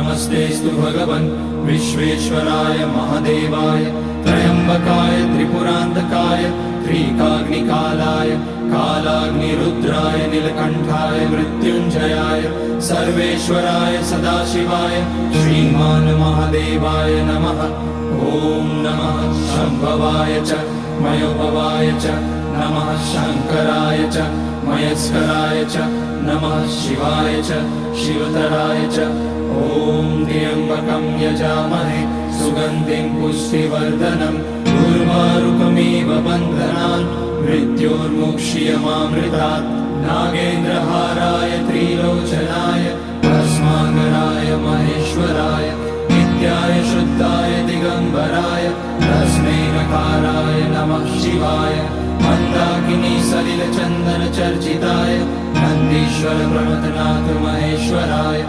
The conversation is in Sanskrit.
नमस्तेस्तु भगवन् विश्वेश्वराय महादेवाय त्र्यम्बकाय त्रिपुरान्तकाय त्रिकाग्निकालाय कालाग्निरुद्राय नीलकण्ठाय मृत्युञ्जयाय सर्वेश्वराय सदाशिवाय श्रीमान् महादेवाय नमः। ॐ नमः शम्भवाय च मयोभवाय च नमः शङ्कराय च मयस्कराय च नमः शिवाय च शिवतराय च। ॐ त्र्यम्बकं यजामहे सुगन्धिं पुष्टिवर्धनम् उर्वारुकमिव बन्धनान् मृत्योर्मुक्ष्यमामृतात्। नागेन्द्रहाराय त्रिलोचनाय भस्माङ्गराय महेश्वराय नित्याय शुद्धाय दिगम्बराय तस्मै नकाराय नमः शिवाय। मन्दाकिनी सलिलचन्दनचर्चिताय नन्दीश्वर प्रणतनाथ महेश्वराय